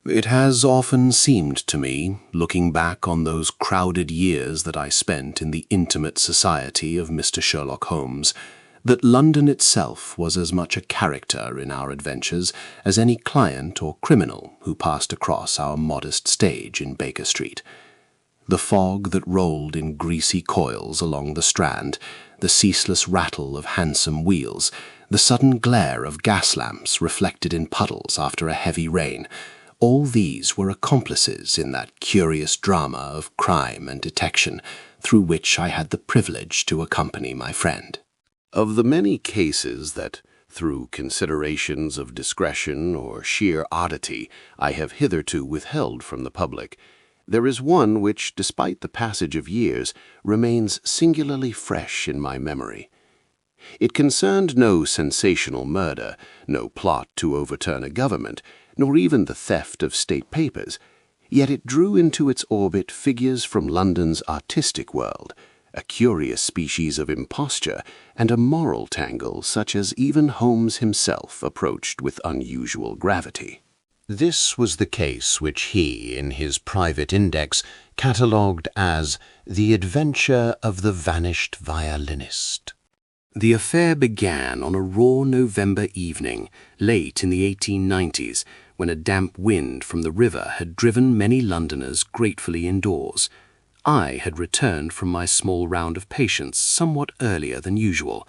It has often seemed to me, looking back on those crowded years that I spent in the intimate society of Mr. Sherlock Holmes, that London itself was as much a character in our adventures as any client or criminal who passed across our modest stage in Baker Street. The fog that rolled in greasy coils along the Strand, the ceaseless rattle of hansom wheels, the sudden glare of gas lamps reflected in puddles after a heavy rain, all these were accomplices in that curious drama of crime and detection through which I had the privilege to accompany my friend. Of the many cases that, through considerations of discretion or sheer oddity, I have hitherto withheld from the public, there is one which, despite the passage of years, remains singularly fresh in my memory. It concerned no sensational murder, no plot to overturn a government, nor even the theft of state papers, yet it drew into its orbit figures from London's artistic world, a curious species of imposture, and a moral tangle such as even Holmes himself approached with unusual gravity. This was the case which he, in his private index, catalogued as The Adventure of the Vanished Violinist. The affair began on a raw November evening, late in the 1890s, when a damp wind from the river had driven many Londoners gratefully indoors. I had returned from my small round of patients somewhat earlier than usual.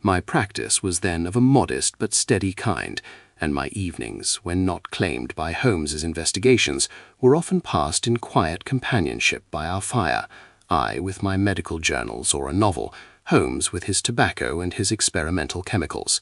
My practice was then of a modest but steady kind, and my evenings, when not claimed by Holmes's investigations, were often passed in quiet companionship by our fire, I with my medical journals or a novel, Holmes with his tobacco and his experimental chemicals.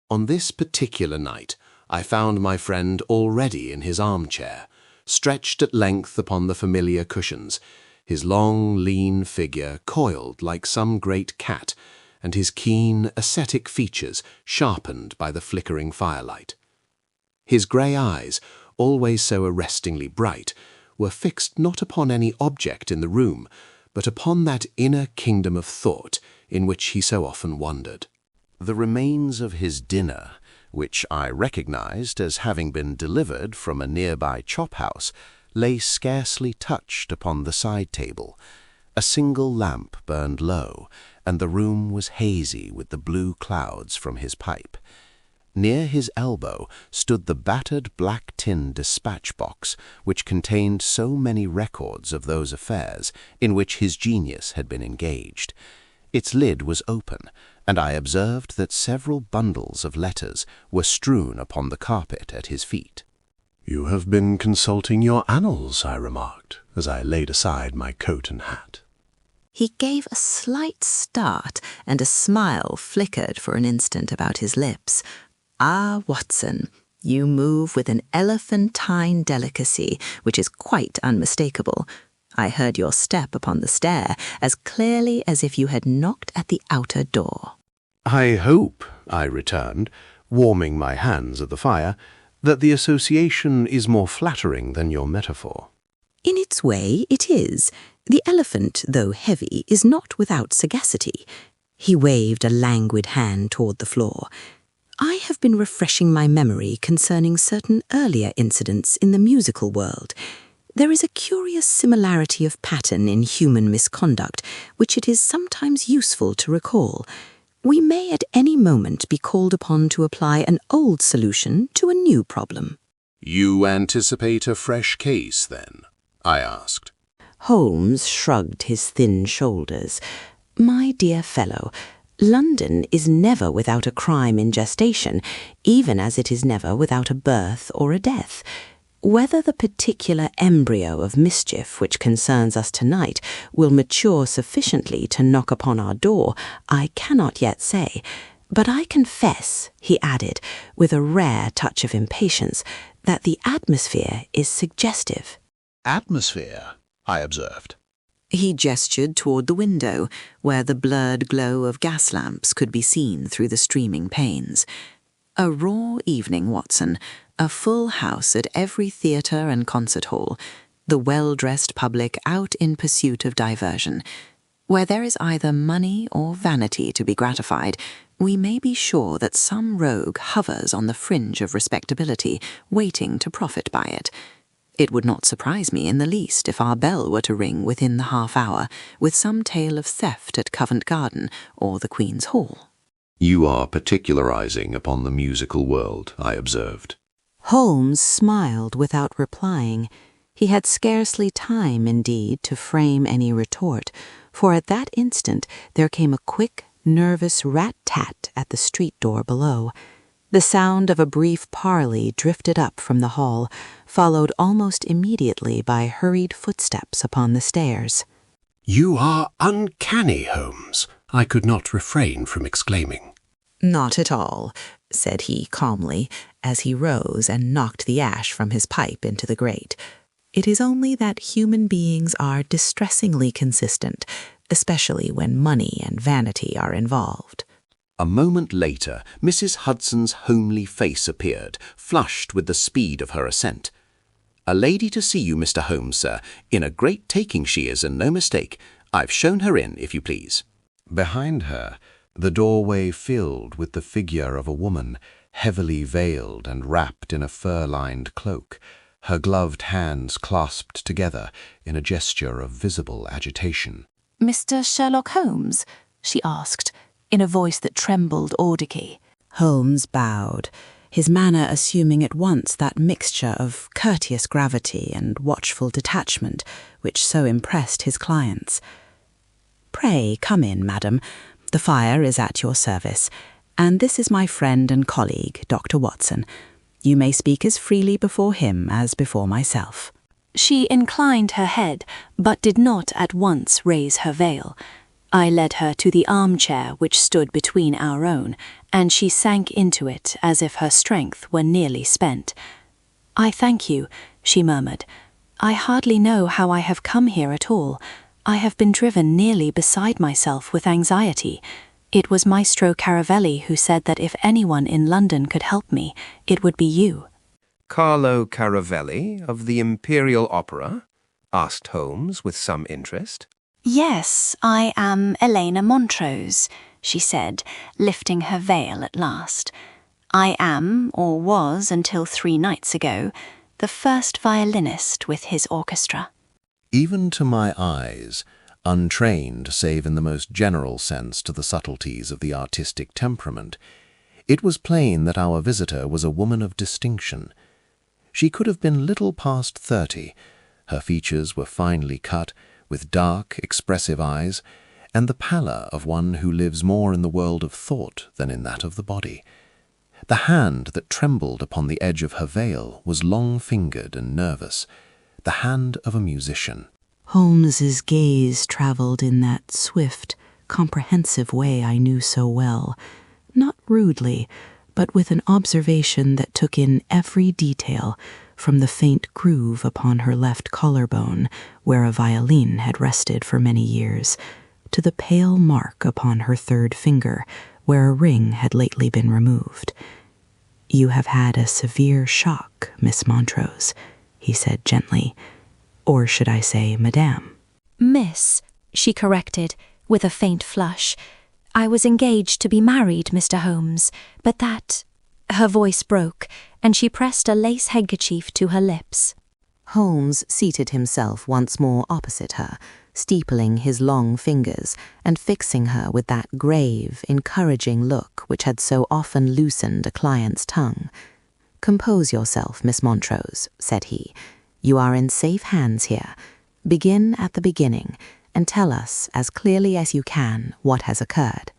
On this particular night, I found my friend already in his armchair, stretched at length upon the familiar cushions, his long, lean figure coiled like some great cat, and his keen, ascetic features sharpened by the flickering firelight. His grey eyes, always so arrestingly bright, were fixed not upon any object in the room, but upon that inner kingdom of thought in which he so often wandered. The remains of his dinner, which I recognized as having been delivered from a nearby chop-house, lay scarcely touched upon the side table. A single lamp burned low, and the room was hazy with the blue clouds from his pipe. Near his elbow stood the battered black tin dispatch box which contained so many records of those affairs in which his genius had been engaged. Its lid was open, and I observed that several bundles of letters were strewn upon the carpet at his feet. "You have been consulting your annals," I remarked, as I laid aside my coat and hat. He gave a slight start, and a smile flickered for an instant about his lips. "Ah, Watson, you move with an elephantine delicacy, which is quite unmistakable. I heard your step upon the stair as clearly as if you had knocked at the outer door." "I hope," I returned, warming my hands at the fire, "that the association is more flattering than your metaphor." "In its way, it is. The elephant, though heavy, is not without sagacity." He waved a languid hand toward the floor. "I have been refreshing my memory concerning certain earlier incidents in the musical world. There is a curious similarity of pattern in human misconduct, which it is sometimes useful to recall. We may at any moment be called upon to apply an old solution to a new problem." "You anticipate a fresh case, then?" I asked. Holmes shrugged his thin shoulders. "My dear fellow, London is never without a crime in gestation, even as it is never without a birth or a death. Whether the particular embryo of mischief which concerns us tonight will mature sufficiently to knock upon our door, I cannot yet say. But I confess," he added, with a rare touch of impatience, "that the atmosphere is suggestive." "Atmosphere," I observed. He gestured toward the window, where the blurred glow of gas lamps could be seen through the streaming panes. "A raw evening, Watson, a full house at every theatre and concert hall, the well-dressed public out in pursuit of diversion. Where there is either money or vanity to be gratified, we may be sure that some rogue hovers on the fringe of respectability, waiting to profit by it. It would not surprise me in the least if our bell were to ring within the half-hour with some tale of theft at Covent Garden or the Queen's Hall. You are particularizing upon the musical world, I observed. Holmes smiled without replying. He had scarcely time, indeed, to frame any retort, for at that instant there came a quick, nervous rat-tat at the street door below. The sound of a brief parley drifted up from the hall, followed almost immediately by hurried footsteps upon the stairs. "You are uncanny, Holmes," I could not refrain from exclaiming. "Not at all," said he calmly, as he rose and knocked the ash from his pipe into the grate. "It is only that human beings are distressingly consistent, especially when money and vanity are involved." A moment later, Mrs. Hudson's homely face appeared, flushed with the speed of her ascent. "A lady to see you, Mr. Holmes, sir. In a great taking she is, and no mistake. I've shown her in, if you please." Behind her, the doorway filled with the figure of a woman, heavily veiled and wrapped in a fur-lined cloak, her gloved hands clasped together in a gesture of visible agitation. "Mr. Sherlock Holmes?" she asked, in a voice that trembled audically. Holmes bowed, his manner assuming at once that mixture of courteous gravity and watchful detachment which so impressed his clients. "Pray come in, madam. The fire is at your service, and this is my friend and colleague, Dr. Watson. You may speak as freely before him as before myself." She inclined her head, but did not at once raise her veil. I led her to the armchair which stood between our own, and she sank into it as if her strength were nearly spent. "I thank you," she murmured. "I hardly know how I have come here at all. I have been driven nearly beside myself with anxiety. It was Maestro Caravelli who said that if anyone in London could help me, it would be you." "Carlo Caravelli of the Imperial Opera?" asked Holmes with some interest. "Yes, I am Elena Montrose," she said, lifting her veil at last. "I am, or was until 3 nights ago, the first violinist with his orchestra." Even to my eyes, untrained save in the most general sense to the subtleties of the artistic temperament, it was plain that our visitor was a woman of distinction. She could have been little past 30. Her features were finely cut, with dark, expressive eyes, and the pallor of one who lives more in the world of thought than in that of the body. The hand that trembled upon the edge of her veil was long-fingered and nervous, the hand of a musician. Holmes's gaze travelled in that swift, comprehensive way I knew so well, not rudely, but with an observation that took in every detail, from the faint groove upon her left collarbone, where a violin had rested for many years, to the pale mark upon her 3rd finger, where a ring had lately been removed. "You have had a severe shock, Miss Montrose," he said gently. "Or should I say, Madame?" "Miss," she corrected, with a faint flush. "I was engaged to be married, Mr. Holmes, but that—" Her voice broke, and she pressed a lace handkerchief to her lips. Holmes seated himself once more opposite her, steepling his long fingers and fixing her with that grave, encouraging look which had so often loosened a client's tongue. "Compose yourself, Miss Montrose," said he. "You are in safe hands here. Begin at the beginning, and tell us, as clearly as you can, what has occurred."